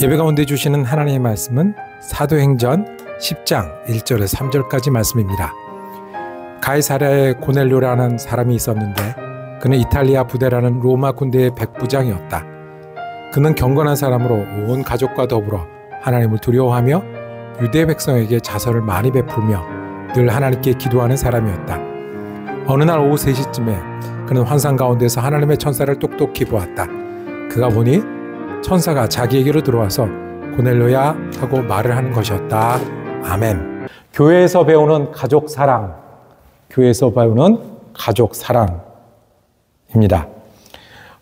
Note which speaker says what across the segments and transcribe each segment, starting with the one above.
Speaker 1: 예배 가운데 주시는 하나님의 말씀은 사도행전 10장 1절에서 3절까지 말씀입니다. 가이사랴에 고넬료라는 사람이 있었는데 그는 이탈리아 부대라는 로마 군대의 백부장이었다. 그는 경건한 사람으로 온 가족과 더불어 하나님을 두려워하며 유대 백성에게 자선을 많이 베풀며 늘 하나님께 기도하는 사람이었다. 어느 날 오후 3시쯤에 그는 환상 가운데서 하나님의 천사를 똑똑히 보았다. 그가 보니 천사가 자기에게로 들어와서 고넬료야 하고 말을 하는 것이었다. 아멘. 교회에서 배우는 가족 사랑, 교회에서 배우는 가족 사랑입니다.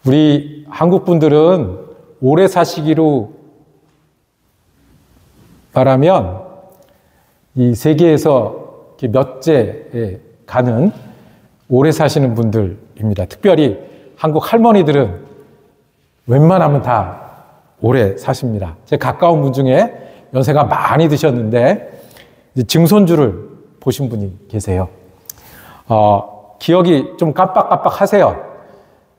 Speaker 1: 우리 한국 분들은 오래 사시기로 말하면 이 세계에서 몇째에 가는 오래 사시는 분들입니다. 특별히 한국 할머니들은 웬만하면 다 오래 사십니다. 제 가까운 분 중에 연세가 많이 드셨는데 증손주를 보신 분이 계세요. 기억이 좀 깜빡깜빡 하세요.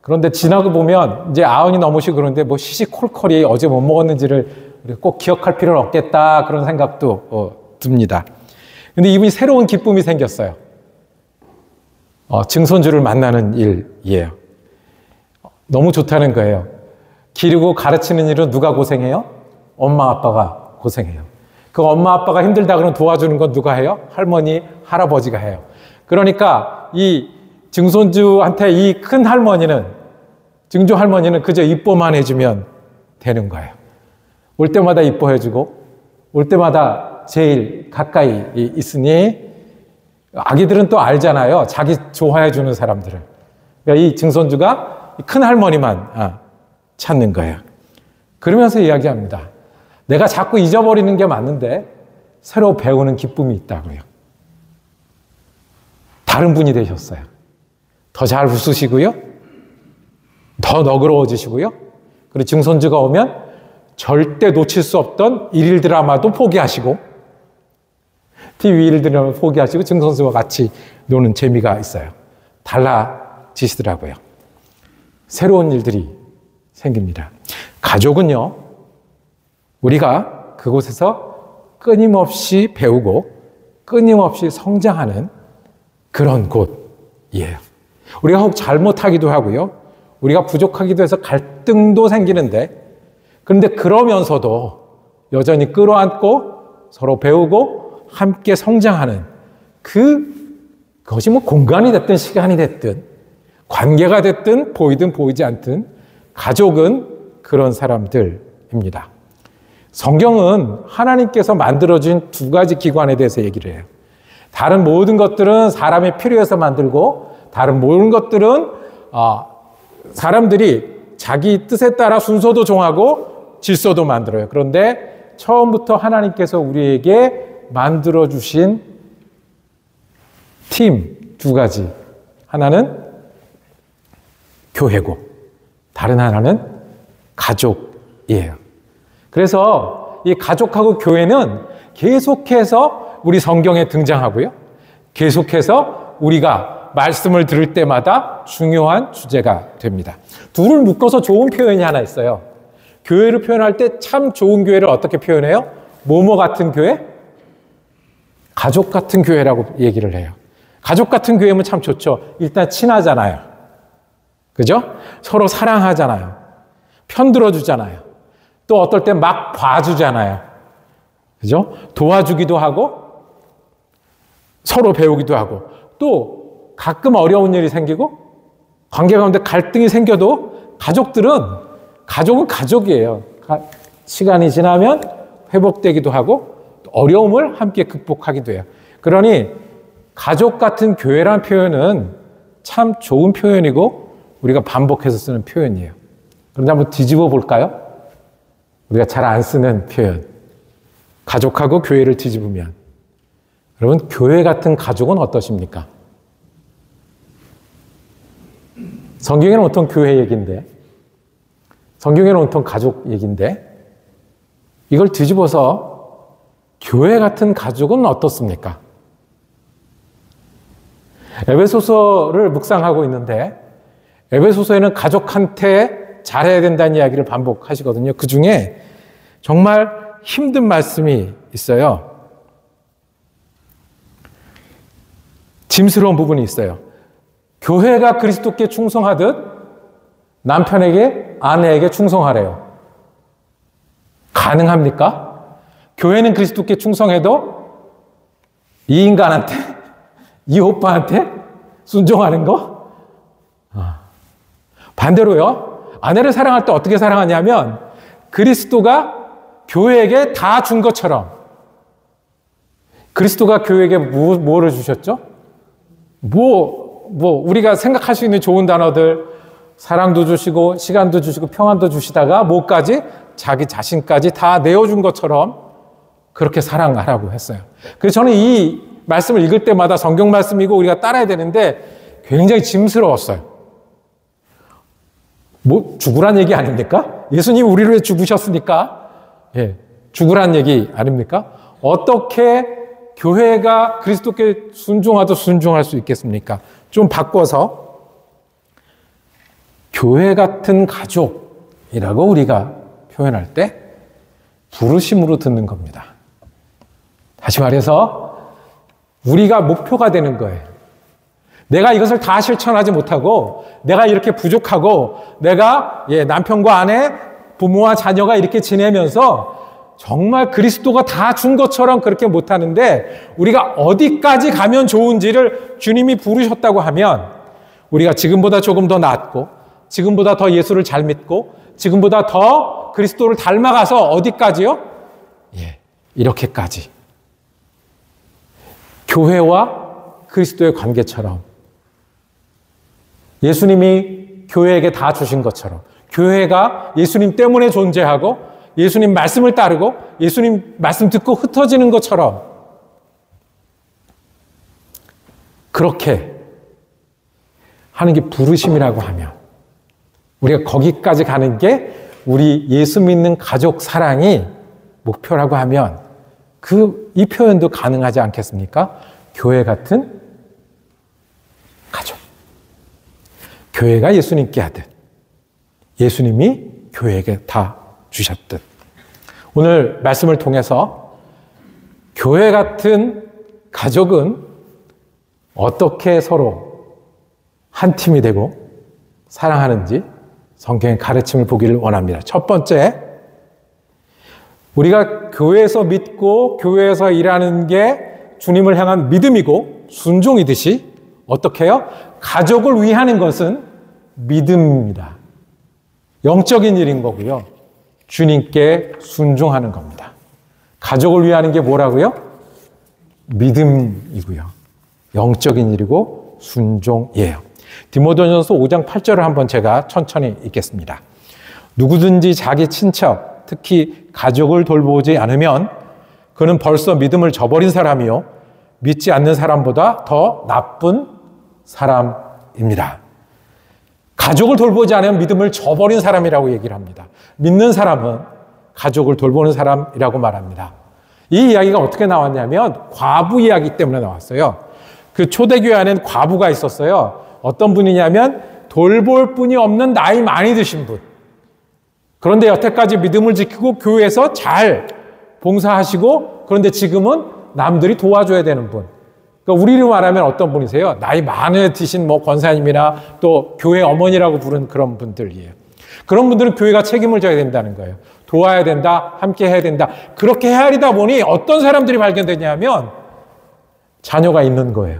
Speaker 1: 그런데 지나고 보면 이제 90이 넘으시고 그런데 뭐 시시콜콜이 어제 못 먹었는지를 꼭 기억할 필요는 없겠다 그런 생각도 듭니다. 근데 이분이 새로운 기쁨이 생겼어요. 증손주를 만나는 일이에요. 너무 좋다는 거예요. 기르고 가르치는 일은 누가 고생해요? 엄마 아빠가 고생해요. 그 엄마 아빠가 힘들다 그러면 도와주는 건 누가 해요? 할머니, 할아버지가 해요. 그러니까 이 증손주한테 이 큰 할머니는, 증조 할머니는 그저 이뻐만 해주면 되는 거예요. 올 때마다 이뻐해주고 올 때마다 제일 가까이 있으니 아기들은 또 알잖아요. 자기 좋아해주는 사람들을. 그러니까 이 증손주가 큰 할머니만 찾는 거예요. 그러면서 이야기합니다. 내가 자꾸 잊어버리는 게 맞는데 새로 배우는 기쁨이 있다고요. 다른 분이 되셨어요. 더 잘 웃으시고요. 더 너그러워지시고요. 그리고 증손주가 오면 절대 놓칠 수 없던 일일 드라마도 포기하시고 TV 일일 드라마 포기하시고 증손주와 같이 노는 재미가 있어요. 달라지시더라고요. 새로운 일들이 생깁니다. 가족은요, 우리가 그곳에서 끊임없이 배우고 끊임없이 성장하는 그런 곳이에요. 우리가 혹 잘못하기도 하고요. 우리가 부족하기도 해서 갈등도 생기는데 그런데 그러면서도 여전히 끌어안고 서로 배우고 함께 성장하는 그것이 뭐 공간이 됐든 시간이 됐든 관계가 됐든 보이든 보이지 않든 가족은 그런 사람들입니다. 성경은 하나님께서 만들어준 두 가지 기관에 대해서 얘기를 해요. 다른 모든 것들은 사람이 필요해서 만들고 다른 모든 것들은 사람들이 자기 뜻에 따라 순서도 정하고 질서도 만들어요. 그런데 처음부터 하나님께서 우리에게 만들어주신 팀 두 가지. 하나는 교회고 다른 하나는 가족이에요. 그래서 이 가족하고 교회는 계속해서 우리 성경에 등장하고요. 계속해서 우리가 말씀을 들을 때마다 중요한 주제가 됩니다. 둘을 묶어서 좋은 표현이 하나 있어요. 교회를 표현할 때 참 좋은 교회를 어떻게 표현해요? 뭐뭐 같은 교회? 가족 같은 교회라고 얘기를 해요. 가족 같은 교회면 참 좋죠. 일단 친하잖아요. 그죠? 서로 사랑하잖아요. 편 들어주잖아요. 또 어떨 때 막 봐주잖아요. 그죠? 도와주기도 하고 서로 배우기도 하고 또 가끔 어려운 일이 생기고 관계 가운데 갈등이 생겨도 가족은 가족이에요. 시간이 지나면 회복되기도 하고 또 어려움을 함께 극복하기도 해요. 그러니 가족 같은 교회란 표현은 참 좋은 표현이고 우리가 반복해서 쓰는 표현이에요. 그런데 한번 뒤집어 볼까요? 우리가 잘 안 쓰는 표현. 가족하고 교회를 뒤집으면. 여러분, 교회 같은 가족은 어떠십니까? 성경에는 온통 교회 얘기인데, 성경에는 온통 가족 얘기인데, 이걸 뒤집어서 교회 같은 가족은 어떻습니까? 에베소서를 묵상하고 있는데 에베소서에는 가족한테 잘해야 된다는 이야기를 반복하시거든요. 그 중에 정말 힘든 말씀이 있어요. 짐스러운 부분이 있어요. 교회가 그리스도께 충성하듯 남편에게, 아내에게 충성하래요. 가능합니까? 교회는 그리스도께 충성해도 이 인간한테, 이 오빠한테 순종하는 거? 반대로요. 아내를 사랑할 때 어떻게 사랑하냐면 그리스도가 교회에게 다 준 것처럼. 그리스도가 교회에게 뭐를 주셨죠? 우리가 생각할 수 있는 좋은 단어들, 사랑도 주시고 시간도 주시고 평안도 주시다가 뭐까지? 자기 자신까지 다 내어준 것처럼 그렇게 사랑하라고 했어요. 그래서 저는 이 말씀을 읽을 때마다 성경 말씀이고 우리가 따라야 되는데 굉장히 짐스러웠어요. 죽으란 얘기 아닙니까? 예수님이 우리를 위해 죽으셨으니까 죽으란 얘기 아닙니까? 어떻게 교회가 그리스도께 순종하도 순종할 수 있겠습니까? 좀 바꿔서 교회 같은 가족이라고 우리가 표현할 때 부르심으로 듣는 겁니다. 다시 말해서 우리가 목표가 되는 거예요. 내가 이것을 다 실천하지 못하고 내가 이렇게 부족하고 내가 남편과 아내, 부모와 자녀가 이렇게 지내면서 정말 그리스도가 다 준 것처럼 그렇게 못하는데 우리가 어디까지 가면 좋은지를 주님이 부르셨다고 하면 우리가 지금보다 조금 더 낫고 지금보다 더 예수를 잘 믿고 지금보다 더 그리스도를 닮아가서 어디까지요? 이렇게까지. 교회와 그리스도의 관계처럼 예수님이 교회에게 다 주신 것처럼 교회가 예수님 때문에 존재하고 예수님 말씀을 따르고 예수님 말씀 듣고 흩어지는 것처럼 그렇게 하는 게 부르심이라고 하면 우리가 거기까지 가는 게 우리 예수 믿는 가족 사랑이 목표라고 하면 이 표현도 가능하지 않겠습니까? 교회 같은 가족. 교회가 예수님께 하듯 예수님이 교회에게 다 주셨듯. 오늘 말씀을 통해서 교회 같은 가족은 어떻게 서로 한 팀이 되고 사랑하는지 성경의 가르침을 보기를 원합니다. 첫 번째, 우리가 교회에서 믿고 교회에서 일하는 게 주님을 향한 믿음이고 순종이듯이 어떻게 해요? 가족을 위하는 것은 믿음입니다. 영적인 일인 거고요. 주님께 순종하는 겁니다. 가족을 위하는 게 뭐라고요? 믿음이고요. 영적인 일이고 순종이에요. 디모데전서 5장 8절을 한번 제가 천천히 읽겠습니다. 누구든지 자기 친척, 특히 가족을 돌보지 않으면 그는 벌써 믿음을 저버린 사람이요 믿지 않는 사람보다 더 나쁜 사람입니다. 가족을 돌보지 않으면 믿음을 저버린 사람이라고 얘기를 합니다. 믿는 사람은 가족을 돌보는 사람이라고 말합니다. 이 이야기가 어떻게 나왔냐면 과부 이야기 때문에 나왔어요. 그 초대교회 안에는 과부가 있었어요. 어떤 분이냐면 돌볼 분이 없는 나이 많이 드신 분. 그런데 여태까지 믿음을 지키고 교회에서 잘 봉사하시고 그런데 지금은 남들이 도와줘야 되는 분. 그러니까 우리로 말하면 어떤 분이세요? 나이 많이 드신 권사님이나 또 교회 어머니라고 부른 그런 분들이에요. 그런 분들은 교회가 책임을 져야 된다는 거예요. 도와야 된다, 함께 해야 된다. 그렇게 헤아리다 보니 어떤 사람들이 발견되냐면 자녀가 있는 거예요.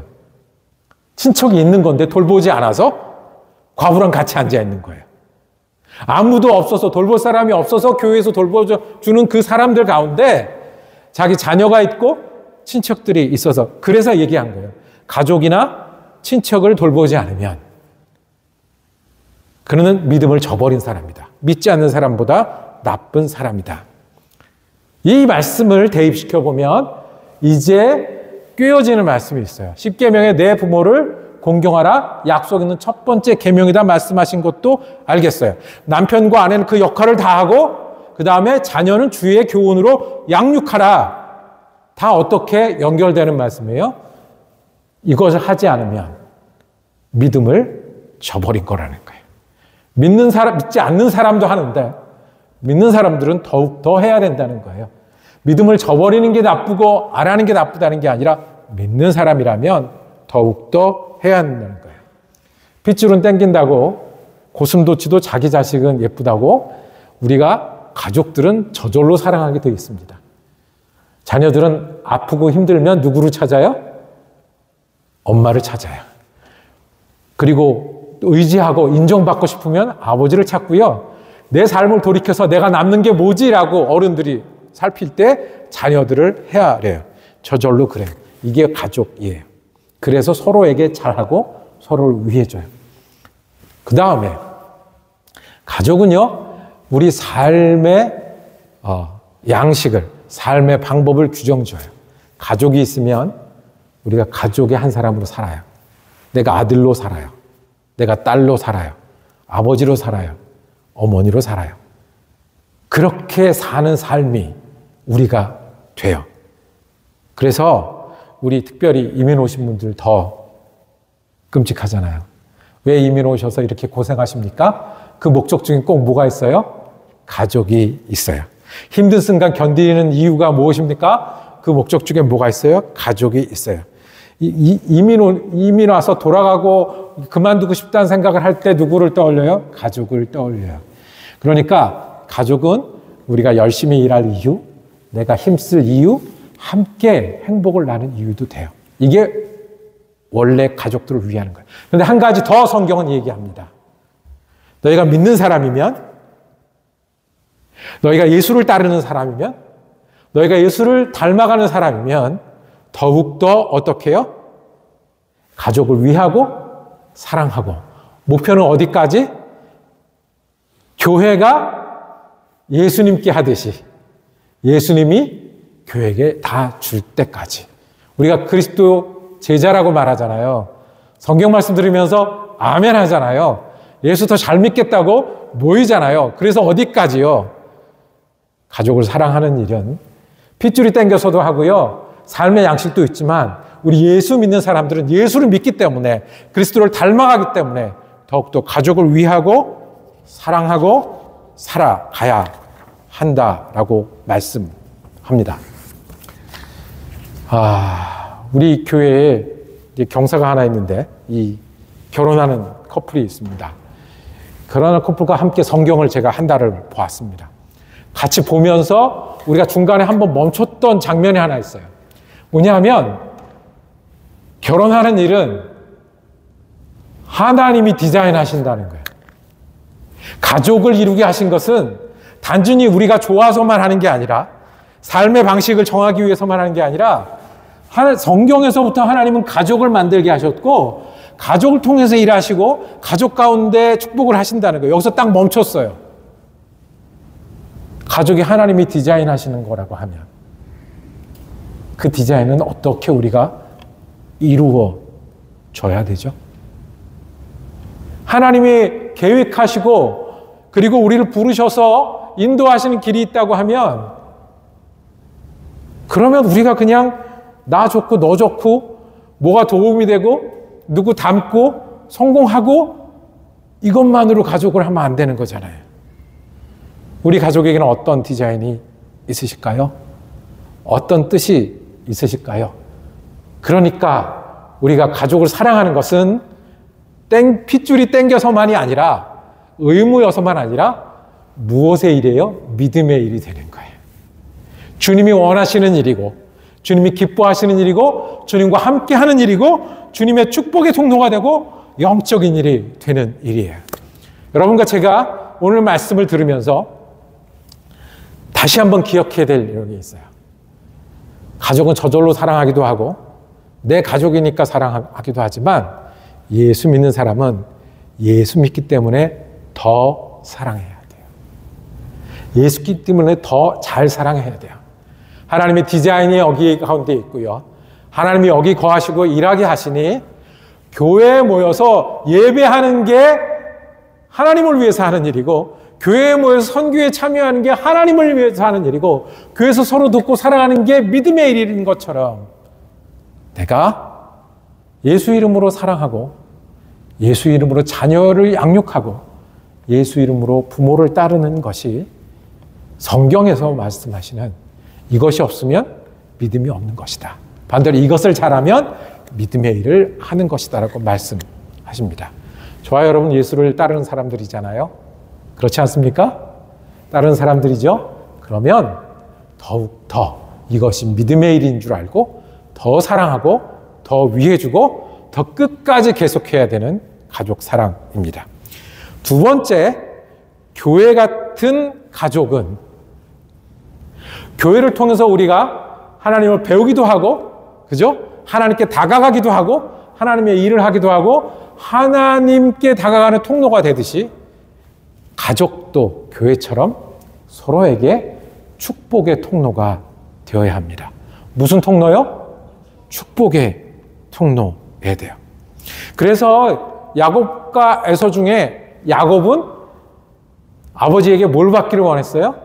Speaker 1: 친척이 있는 건데 돌보지 않아서 과부랑 같이 앉아 있는 거예요. 아무도 없어서 돌볼 사람이 없어서 교회에서 돌봐주는 그 사람들 가운데 자기 자녀가 있고 친척들이 있어서 그래서 얘기한 거예요. 가족이나 친척을 돌보지 않으면 그는 믿음을 저버린 사람이다. 믿지 않는 사람보다 나쁜 사람이다. 이 말씀을 대입시켜보면 이제 꿰어지는 말씀이 있어요. 십계명에 내 부모를 공경하라 약속 있는 첫 번째 계명이다 말씀하신 것도 알겠어요. 남편과 아내는 그 역할을 다하고 그 다음에 자녀는 주의 교훈으로 양육하라. 다 어떻게 연결되는 말씀이에요? 이것을 하지 않으면 믿음을 저버린 거라는 거예요. 믿지 않는 사람도 하는데 믿는 사람들은 더욱 더 해야 된다는 거예요. 믿음을 저버리는 게 나쁘고 안 하는 게 나쁘다는 게 아니라 믿는 사람이라면 더욱 더 해야 한다는 거예요. 핏줄은 땡긴다고 고슴도치도 자기 자식은 예쁘다고 우리가 가족들은 저절로 사랑하게 되어 있습니다. 자녀들은 아프고 힘들면 누구를 찾아요? 엄마를 찾아요. 그리고 의지하고 인정받고 싶으면 아버지를 찾고요. 내 삶을 돌이켜서 내가 남는 게 뭐지라고 어른들이 살필 때 자녀들을 헤아려요. 저절로 그래요. 이게 가족이에요. 그래서 서로에게 잘하고 서로를 위해줘요. 그 다음에 가족은요, 우리 삶의 양식을, 삶의 방법을 규정줘요. 가족이 있으면 우리가 가족의 한 사람으로 살아요. 내가 아들로 살아요. 내가 딸로 살아요. 아버지로 살아요. 어머니로 살아요. 그렇게 사는 삶이 우리가 돼요. 그래서 우리 특별히 이민 오신 분들 더 끔찍하잖아요. 왜 이민 오셔서 이렇게 고생하십니까? 그 목적 중에 꼭 뭐가 있어요? 가족이 있어요. 힘든 순간 견디는 이유가 무엇입니까? 그 목적 중에 뭐가 있어요? 가족이 있어요. 이민 와서 돌아가고 그만두고 싶다는 생각을 할 때 누구를 떠올려요? 가족을 떠올려요. 그러니까 가족은 우리가 열심히 일할 이유, 내가 힘쓸 이유, 함께 행복을 나눈 이유도 돼요. 이게 원래 가족들을 위하는 거예요. 그런데 한 가지 더 성경은 얘기합니다. 너희가 믿는 사람이면, 너희가 예수를 따르는 사람이면, 너희가 예수를 닮아가는 사람이면 더욱더 어떻게 해요? 가족을 위하고 사랑하고, 목표는 어디까지? 교회가 예수님께 하듯이 예수님이 교회에게 다 줄 때까지. 우리가 그리스도 제자라고 말하잖아요. 성경 말씀 들으면서 아멘 하잖아요. 예수 더 잘 믿겠다고 모이잖아요. 그래서 어디까지요? 가족을 사랑하는 일은 핏줄이 땡겨서도 하고요. 삶의 양식도 있지만 우리 예수 믿는 사람들은 예수를 믿기 때문에, 그리스도를 닮아가기 때문에 더욱더 가족을 위하고 사랑하고 살아가야 한다라고 말씀합니다. 우리 교회에 경사가 하나 있는데 이 결혼하는 커플이 있습니다. 결혼하는 커플과 함께 성경을 제가 한 달을 보았습니다. 같이 보면서 우리가 중간에 한번 멈췄던 장면이 하나 있어요. 뭐냐면 결혼하는 일은 하나님이 디자인하신다는 거예요. 가족을 이루게 하신 것은 단순히 우리가 좋아서만 하는 게 아니라, 삶의 방식을 정하기 위해서만 하는 게 아니라, 성경에서부터 하나님은 가족을 만들게 하셨고 가족을 통해서 일하시고 가족 가운데 축복을 하신다는 거예요. 여기서 딱 멈췄어요. 가족이 하나님이 디자인하시는 거라고 하면 그 디자인은 어떻게 우리가 이루어져야 되죠? 하나님이 계획하시고 그리고 우리를 부르셔서 인도하시는 길이 있다고 하면, 그러면 우리가 그냥 나 좋고 너 좋고 뭐가 도움이 되고 누구 닮고 성공하고 이것만으로 가족을 하면 안 되는 거잖아요. 우리 가족에게는 어떤 디자인이 있으실까요? 어떤 뜻이 있으실까요? 그러니까 우리가 가족을 사랑하는 것은 핏줄이 땡겨서만이 아니라, 의무여서만 아니라 무엇의 일이에요? 믿음의 일이 되는 거예요. 주님이 원하시는 일이고, 주님이 기뻐하시는 일이고, 주님과 함께 하는 일이고, 주님의 축복의 통로가 되고 영적인 일이 되는 일이에요. 여러분과 제가 오늘 말씀을 들으면서 다시 한번 기억해야 될 내용이 있어요. 가족은 저절로 사랑하기도 하고 내 가족이니까 사랑하기도 하지만, 예수 믿는 사람은 예수 믿기 때문에 더 사랑해야 돼요. 예수 믿기 때문에 더 잘 사랑해야 돼요. 하나님의 디자인이 여기 가운데 있고요. 하나님이 여기 거하시고 일하게 하시니 교회에 모여서 예배하는 게 하나님을 위해서 하는 일이고, 교회에 모여서 선교에 참여하는 게 하나님을 위해서 하는 일이고, 교회에서 서로 돕고 사랑하는 게 믿음의 일인 것처럼, 내가 예수 이름으로 사랑하고 예수 이름으로 자녀를 양육하고 예수 이름으로 부모를 따르는 것이 성경에서 말씀하시는 이것이 없으면 믿음이 없는 것이다. 반대로 이것을 잘하면 믿음의 일을 하는 것이다 라고 말씀하십니다. 저와 여러분 예수를 따르는 사람들이잖아요. 그렇지 않습니까? 따르는 사람들이죠. 그러면 더욱 더 이것이 믿음의 일인 줄 알고 더 사랑하고 더 위해주고 더 끝까지 계속해야 되는 가족 사랑입니다. 두 번째, 교회 같은 가족은 교회를 통해서 우리가 하나님을 배우기도 하고, 그죠? 하나님께 다가가기도 하고, 하나님의 일을 하기도 하고, 하나님께 다가가는 통로가 되듯이 가족도 교회처럼 서로에게 축복의 통로가 되어야 합니다. 무슨 통로요? 축복의 통로여야 돼요. 그래서 야곱과 에서 중에 야곱은 아버지에게 뭘 받기를 원했어요?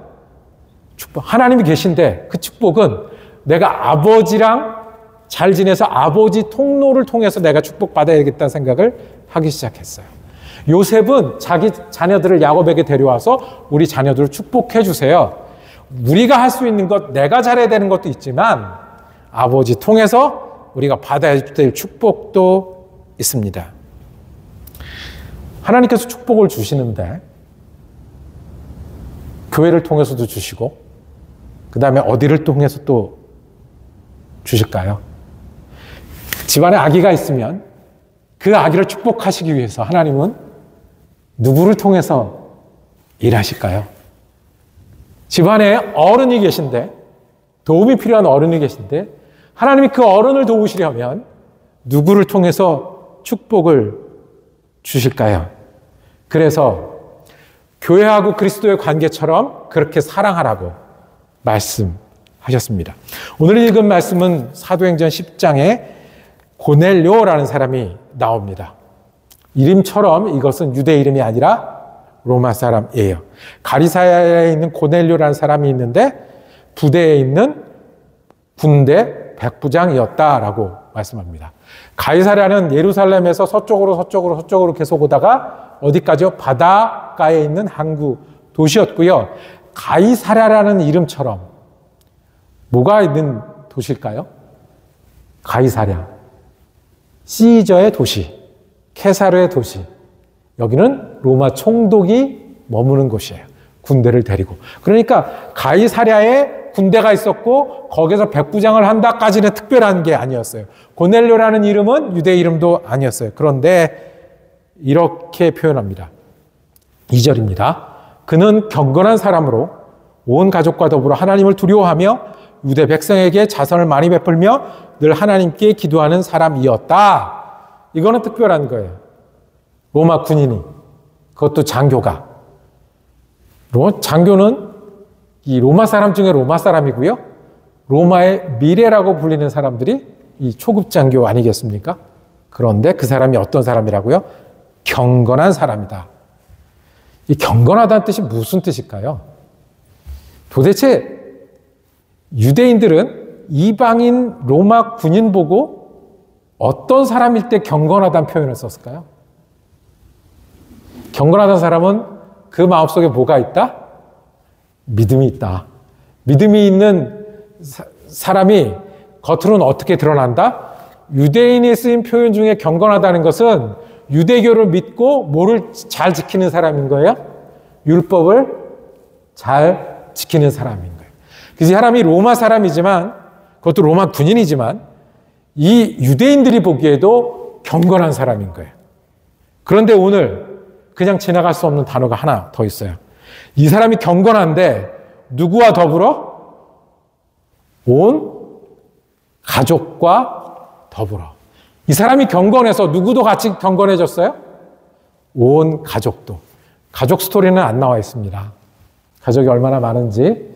Speaker 1: 축복. 하나님이 계신데 그 축복은 내가 아버지랑 잘 지내서 아버지 통로를 통해서 내가 축복받아야겠다는 생각을 하기 시작했어요. 요셉은 자기 자녀들을 야곱에게 데려와서 우리 자녀들을 축복해 주세요. 우리가 할 수 있는 것, 내가 잘해야 되는 것도 있지만 아버지 통해서 우리가 받아야 될 축복도 있습니다. 하나님께서 축복을 주시는데 교회를 통해서도 주시고 그 다음에 어디를 통해서 또 주실까요? 집안에 아기가 있으면 그 아기를 축복하시기 위해서 하나님은 누구를 통해서 일하실까요? 집안에 어른이 계신데, 도움이 필요한 어른이 계신데 하나님이 그 어른을 도우시려면 누구를 통해서 축복을 주실까요? 그래서 교회하고 그리스도의 관계처럼 그렇게 사랑하라고 말씀하셨습니다. 오늘 읽은 말씀은 사도행전 10장에 고넬료라는 사람이 나옵니다. 이름처럼 이것은 유대 이름이 아니라 로마 사람이에요. 가리사야에 있는 고넬료라는 사람이 있는데 부대에 있는 군대 백부장이었다라고 말씀합니다. 가이사랴는 예루살렘에서 서쪽으로 계속 오다가 어디까지요? 바닷가에 있는 항구 도시였고요. 가이사랴라는 이름처럼 뭐가 있는 도시일까요? 가이사랴. 시저의 도시, 케사르의 도시. 여기는 로마 총독이 머무는 곳이에요. 군대를 데리고. 그러니까 가이사랴에 군대가 있었고 거기서 백부장을 한다까지는 특별한 게 아니었어요. 고넬료라는 이름은 유대 이름도 아니었어요. 그런데 이렇게 표현합니다. 2절입니다. 그는 경건한 사람으로 온 가족과 더불어 하나님을 두려워하며 유대 백성에게 자선을 많이 베풀며 늘 하나님께 기도하는 사람이었다. 이거는 특별한 거예요. 로마 군인이, 그것도 장교가. 장교는 이 로마 사람 중에 로마 사람이고요. 로마의 미래라고 불리는 사람들이 이 초급 장교 아니겠습니까? 그런데 그 사람이 어떤 사람이라고요? 경건한 사람이다. 이 경건하다는 뜻이 무슨 뜻일까요? 도대체 유대인들은 이방인 로마 군인 보고 어떤 사람일 때 경건하다는 표현을 썼을까요? 경건하다는 사람은 그 마음속에 뭐가 있다? 믿음이 있다. 믿음이 있는 사람이 겉으로는 어떻게 드러난다? 유대인이 쓰인 표현 중에 경건하다는 것은 유대교를 믿고 뭐를 잘 지키는 사람인 거예요? 율법을 잘 지키는 사람인 거예요. 그래서 이 사람이 로마 사람이지만, 그것도 로마 군인이지만 이 유대인들이 보기에도 경건한 사람인 거예요. 그런데 오늘 그냥 지나갈 수 없는 단어가 하나 더 있어요. 이 사람이 경건한데 누구와 더불어? 온 가족과 더불어. 이 사람이 경건해서 누구도 같이 경건해졌어요? 온 가족도. 가족 스토리는 안 나와 있습니다. 가족이 얼마나 많은지,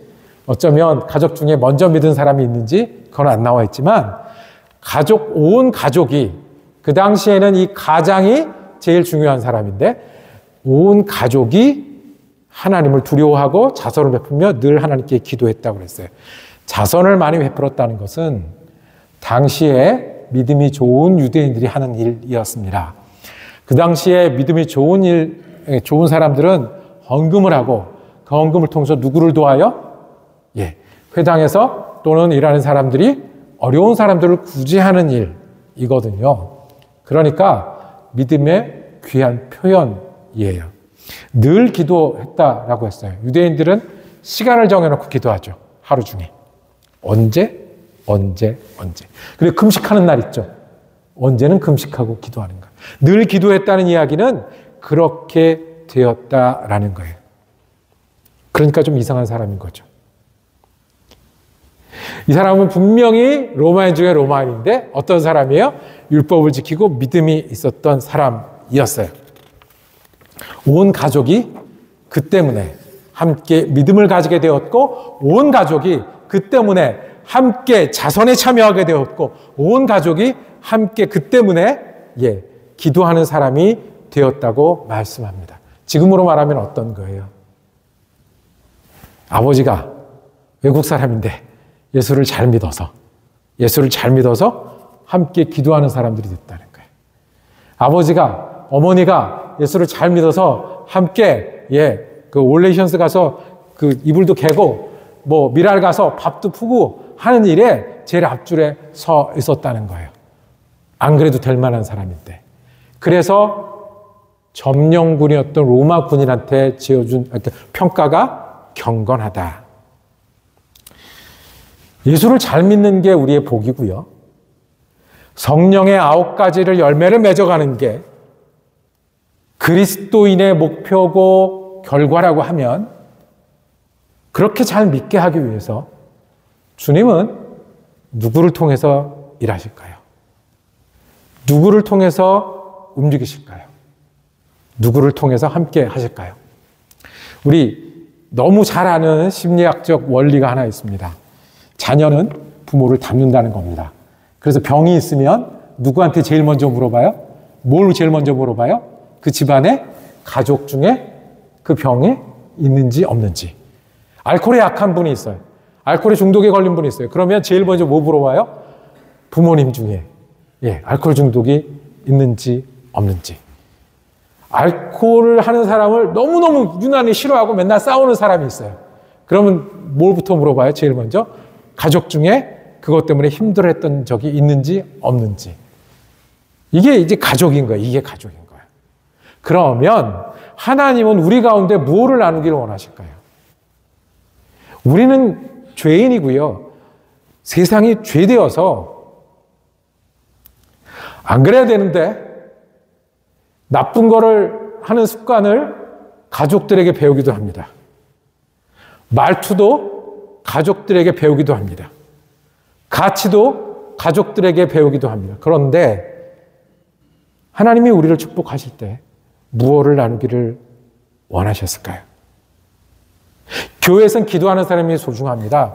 Speaker 1: 어쩌면 가족 중에 먼저 믿은 사람이 있는지 그건 안 나와 있지만 온 가족이, 그 당시에는 이 가장이 제일 중요한 사람인데 온 가족이 하나님을 두려워하고 자선을 베풀며 늘 하나님께 기도했다고 그랬어요. 자선을 많이 베풀었다는 것은 당시에 믿음이 좋은 유대인들이 하는 일이었습니다. 그 당시에 믿음이 좋은 사람들은 헌금을 하고 헌금을 통해서 누구를 도와요? 예, 회당에서 또는 일하는 사람들이 어려운 사람들을 구제하는 일이거든요. 그러니까 믿음의 귀한 표현이에요. 늘 기도했다라고 했어요. 유대인들은 시간을 정해놓고 기도하죠. 하루 중에. 언제? 그리고 금식하는 날 있죠. 언제는 금식하고 기도하는 거예요. 늘 기도했다는 이야기는 그렇게 되었다라는 거예요. 그러니까 좀 이상한 사람인 거죠. 이 사람은 분명히 로마인 중에 로마인인데 어떤 사람이에요? 율법을 지키고 믿음이 있었던 사람이었어요. 온 가족이 그 때문에 함께 믿음을 가지게 되었고, 온 가족이 그 때문에 함께 자선에 참여하게 되었고, 온 가족이 함께 그 때문에 기도하는 사람이 되었다고 말씀합니다. 지금으로 말하면 어떤 거예요? 아버지가 외국 사람인데 예수를 잘 믿어서 함께 기도하는 사람들이 됐다는 거예요. 아버지가, 어머니가 예수를 잘 믿어서 함께 그 올레이션스 가서 그 이불도 개고 뭐 미랄 가서 밥도 푸고 하는 일에 제일 앞줄에 서 있었다는 거예요. 안 그래도 될 만한 사람인데. 그래서 점령군이었던 로마 군인한테 지어준 평가가 경건하다. 예수를 잘 믿는 게 우리의 복이고요. 성령의 9가지를 열매를 맺어가는 게 그리스도인의 목표고 결과라고 하면, 그렇게 잘 믿게 하기 위해서 주님은 누구를 통해서 일하실까요? 누구를 통해서 움직이실까요? 누구를 통해서 함께 하실까요? 우리 너무 잘 아는 심리학적 원리가 하나 있습니다. 자녀는 부모를 닮는다는 겁니다. 그래서 병이 있으면 누구한테 제일 먼저 물어봐요? 뭘 제일 먼저 물어봐요? 그 집안의 가족 중에 그 병에 있는지 없는지. 알코올에 약한 분이 있어요. 알코올에 중독에 걸린 분이 있어요. 그러면 제일 먼저 뭐 물어봐요? 부모님 중에 알코올 중독이 있는지 없는지. 알코올을 하는 사람을 너무너무 유난히 싫어하고 맨날 싸우는 사람이 있어요. 그러면 뭘부터 물어봐요? 제일 먼저 가족 중에 그것 때문에 힘들어했던 적이 있는지 없는지. 이게 이제 가족인 거예요. 이게 가족인 거예요. 그러면 하나님은 우리 가운데 무엇을 나누기를 원하실까요? 우리는 죄인이고요. 세상이 죄되어서 안 그래야 되는데 나쁜 거를 하는 습관을 가족들에게 배우기도 합니다. 말투도 가족들에게 배우기도 합니다. 가치도 가족들에게 배우기도 합니다. 그런데 하나님이 우리를 축복하실 때 무엇을 나누기를 원하셨을까요? 교회에서는 기도하는 사람이 소중합니다.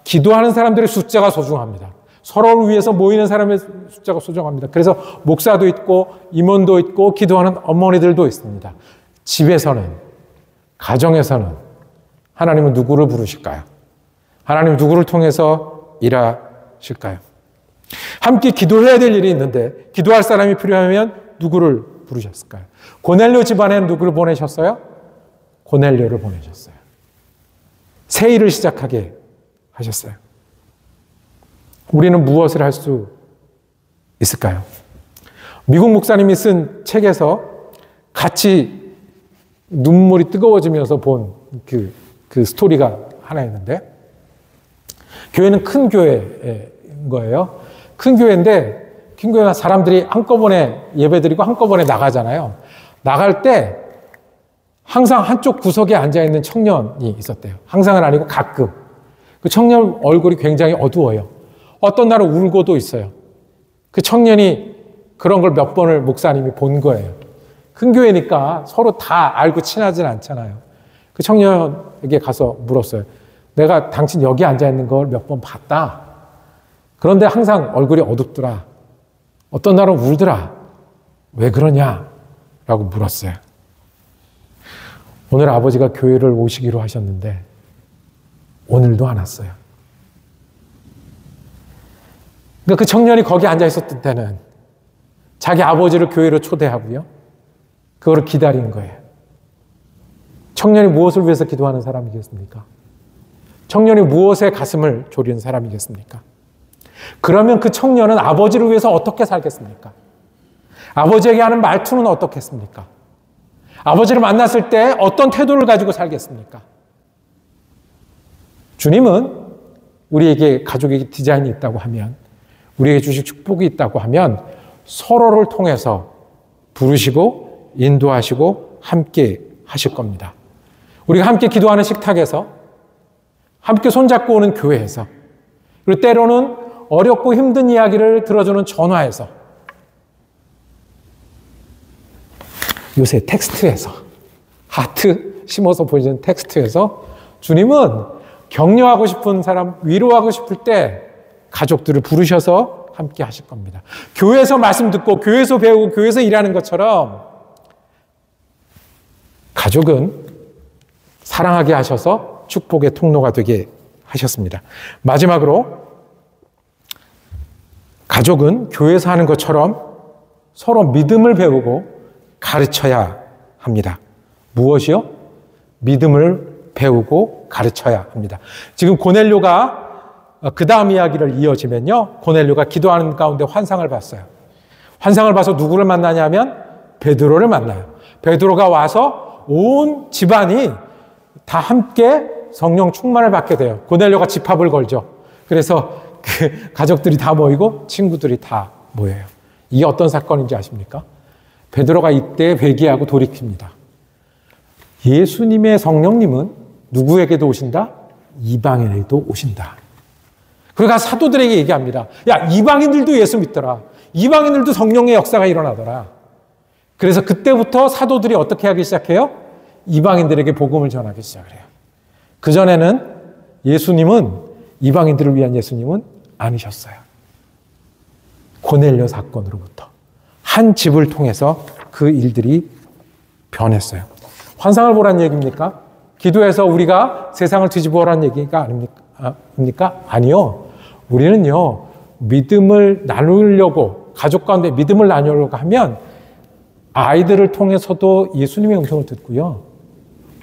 Speaker 1: 기도하는 사람들의 숫자가 소중합니다. 서로를 위해서 모이는 사람의 숫자가 소중합니다. 그래서 목사도 있고 임원도 있고 기도하는 어머니들도 있습니다. 집에서는, 가정에서는 하나님은 누구를 부르실까요? 하나님은 누구를 통해서 일하실까요? 함께 기도해야 될 일이 있는데 기도할 사람이 필요하면 누구를 부르셨을까요? 고넬료 집안에는 누구를 보내셨어요? 고넬료를 보내셨어요. 새 일을 시작하게 하셨어요. 우리는 무엇을 할 수 있을까요? 미국 목사님이 쓴 책에서 같이 눈물이 뜨거워지면서 본 그 스토리가 하나 있는데, 교회는 큰 교회인 거예요. 큰 교회인데, 큰 교회가 사람들이 한꺼번에 예배드리고 한꺼번에 나가잖아요. 나갈 때 항상 한쪽 구석에 앉아있는 청년이 있었대요. 항상은 아니고 가끔. 그 청년 얼굴이 굉장히 어두워요. 어떤 날은 울고도 있어요. 그 청년이 그런 걸 몇 번을 목사님이 본 거예요. 큰 교회니까 서로 다 알고 친하진 않잖아요. 그 청년에게 가서 물었어요. 내가 당신 여기 앉아있는 걸 몇 번 봤다. 그런데 항상 얼굴이 어둡더라. 어떤 날은 울더라. 왜 그러냐? 라고 물었어요. 오늘 아버지가 교회를 오시기로 하셨는데 오늘도 안 왔어요. 그러니까 그 청년이 거기 앉아 있었던 때는 자기 아버지를 교회로 초대하고요. 그거를 기다린 거예요. 청년이 무엇을 위해서 기도하는 사람이겠습니까? 청년이 무엇에 가슴을 졸이는 사람이겠습니까? 그러면 그 청년은 아버지를 위해서 어떻게 살겠습니까? 아버지에게 하는 말투는 어떻겠습니까? 아버지를 만났을 때 어떤 태도를 가지고 살겠습니까? 주님은 우리에게 가족의 디자인이 있다고 하면, 우리에게 주실 축복이 있다고 하면 서로를 통해서 부르시고 인도하시고 함께 하실 겁니다. 우리가 함께 기도하는 식탁에서, 함께 손잡고 오는 교회에서, 그리고 때로는 어렵고 힘든 이야기를 들어주는 전화에서, 요새 텍스트에서, 하트 심어서 보여주는 텍스트에서 주님은 격려하고 싶은 사람, 위로하고 싶을 때 가족들을 부르셔서 함께 하실 겁니다. 교회에서 말씀 듣고 교회에서 배우고 교회에서 일하는 것처럼 가족은 사랑하게 하셔서 축복의 통로가 되게 하셨습니다. 마지막으로 가족은 교회에서 하는 것처럼 서로 믿음을 배우고 가르쳐야 합니다. 무엇이요? 믿음을 배우고 가르쳐야 합니다. 지금 고넬료가 그 다음 이야기를 이어지면요, 고넬료가 기도하는 가운데 환상을 봤어요. 환상을 봐서 누구를 만나냐면 베드로를 만나요. 베드로가 와서 온 집안이 다 함께 성령 충만을 받게 돼요. 고넬료가 집합을 걸죠. 그래서 그 가족들이 다 모이고 친구들이 다 모여요. 이게 어떤 사건인지 아십니까? 베드로가 이때 회개하고 돌이킵니다. 예수님의 성령님은 누구에게도 오신다? 이방인에게도 오신다. 그러니까 사도들에게 얘기합니다. 야, 이방인들도 예수 믿더라. 이방인들도 성령의 역사가 일어나더라. 그래서 그때부터 사도들이 어떻게 하기 시작해요? 이방인들에게 복음을 전하기 시작을 해요. 그전에는 예수님은, 이방인들을 위한 예수님은 아니셨어요. 고넬료 사건으로부터 한 집을 통해서 그 일들이 변했어요. 환상을 보란 얘기입니까? 기도해서 우리가 세상을 뒤집어라는 얘기가 아닙니까? 아니요. 우리는요, 믿음을 나누려고, 가족 가운데 믿음을 나누려고 하면 아이들을 통해서도 예수님의 음성을 듣고요,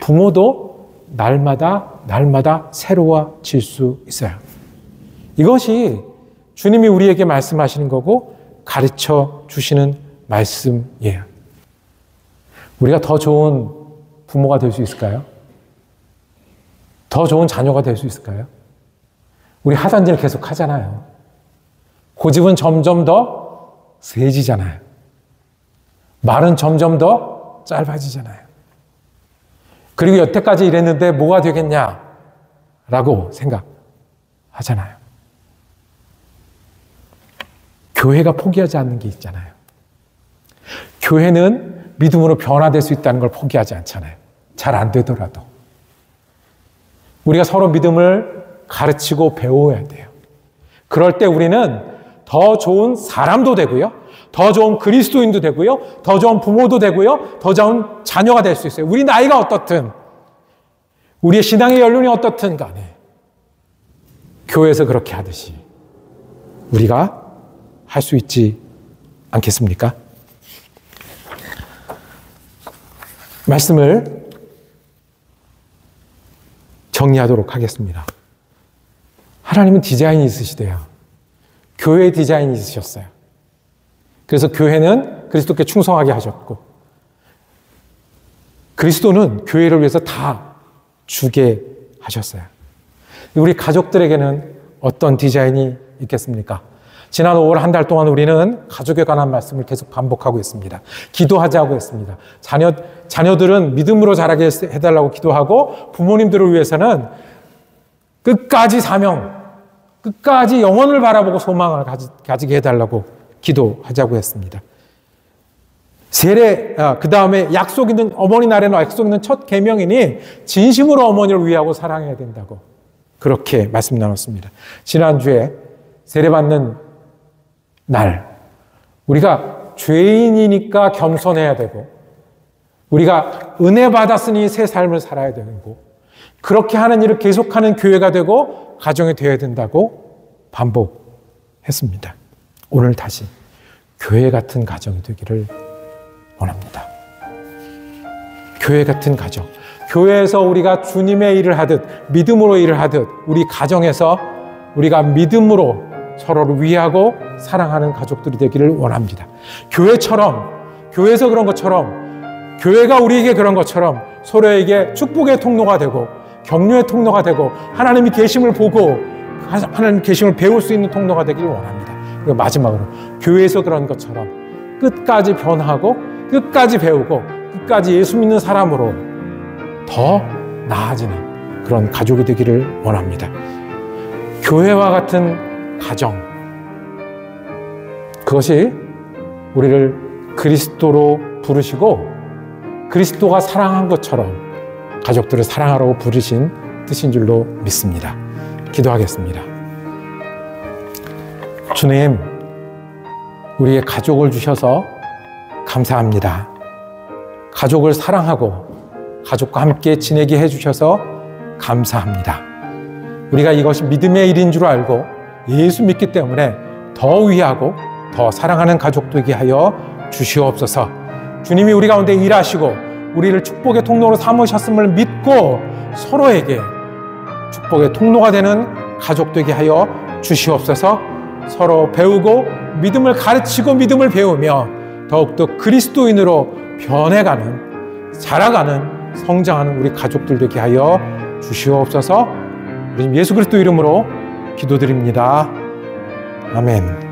Speaker 1: 부모도 날마다 새로워질 수 있어요. 이것이 주님이 우리에게 말씀하시는 거고 가르쳐 주시는 말씀이에요. 우리가 더 좋은 부모가 될 수 있을까요? 더 좋은 자녀가 될 수 있을까요? 우리 하던 일 계속 하잖아요. 고집은 점점 더 세지잖아요. 말은 점점 더 짧아지잖아요. 그리고 여태까지 이랬는데 뭐가 되겠냐라고 생각하잖아요. 교회가 포기하지 않는 게 있잖아요. 교회는 믿음으로 변화될 수 있다는 걸 포기하지 않잖아요. 잘 안 되더라도. 우리가 서로 믿음을 가르치고 배워야 돼요. 그럴 때 우리는 더 좋은 사람도 되고요, 더 좋은 그리스도인도 되고요, 더 좋은 부모도 되고요, 더 좋은 자녀가 될 수 있어요. 우리 나이가 어떻든, 우리의 신앙의 연륜이 어떻든 간에 교회에서 그렇게 하듯이 우리가 할 수 있지 않겠습니까? 말씀을 정리하도록 하겠습니다. 하나님은 디자인이 있으시대요. 교회의 디자인이 있으셨어요. 그래서 교회는 그리스도께 충성하게 하셨고, 그리스도는 교회를 위해서 다 주게 하셨어요. 우리 가족들에게는 어떤 디자인이 있겠습니까? 지난 5월 한 달 동안 우리는 가족에 관한 말씀을 계속 반복하고 있습니다. 기도하자고 했습니다. 자녀들은 믿음으로 자라게 해달라고 기도하고, 부모님들을 위해서는 끝까지 사명, 끝까지 영혼을 바라보고 소망을 가지게 해달라고 기도하자고 했습니다. 세례, 그 다음에 약속 있는, 어머니날에는 약속 있는 첫 계명이니 진심으로 어머니를 위하고 사랑해야 된다고 그렇게 말씀 나눴습니다. 지난주에 세례받는 날, 우리가 죄인이니까 겸손해야 되고, 우리가 은혜 받았으니 새 삶을 살아야 되고, 그렇게 하는 일을 계속하는 교회가 되고 가정이 되어야 된다고 반복했습니다. 오늘 다시 교회 같은 가정이 되기를 원합니다. 교회 같은 가정, 교회에서 우리가 주님의 일을 하듯 믿음으로 일을 하듯 우리 가정에서 우리가 믿음으로 서로를 위하고 사랑하는 가족들이 되기를 원합니다. 교회처럼, 교회에서 그런 것처럼, 교회가 우리에게 그런 것처럼 서로에게 축복의 통로가 되고 격려의 통로가 되고 하나님이 계심을 보고 하나님 계심을 배울 수 있는 통로가 되기를 원합니다. 그리고 마지막으로 교회에서 그런 것처럼 끝까지 변하고 끝까지 배우고 끝까지 예수 믿는 사람으로 더 나아지는 그런 가족이 되기를 원합니다. 교회와 같은 가정, 그것이 우리를 그리스도로 부르시고 그리스도가 사랑한 것처럼 가족들을 사랑하라고 부르신 뜻인 줄로 믿습니다. 기도하겠습니다. 주님, 우리의 가족을 주셔서 감사합니다. 가족을 사랑하고 가족과 함께 지내게 해주셔서 감사합니다. 우리가 이것이 믿음의 일인 줄 알고 예수 믿기 때문에 더 위하고 더 사랑하는 가족 되게 하여 주시옵소서. 주님이 우리 가운데 일하시고 우리를 축복의 통로로 삼으셨음을 믿고 서로에게 축복의 통로가 되는 가족 되게 하여 주시옵소서. 서로 배우고 믿음을 가르치고 믿음을 배우며 더욱더 그리스도인으로 변해가는, 자라가는, 성장하는 우리 가족들 되게 하여 주시옵소서. 우리 예수 그리스도 이름으로 기도드립니다. 아멘.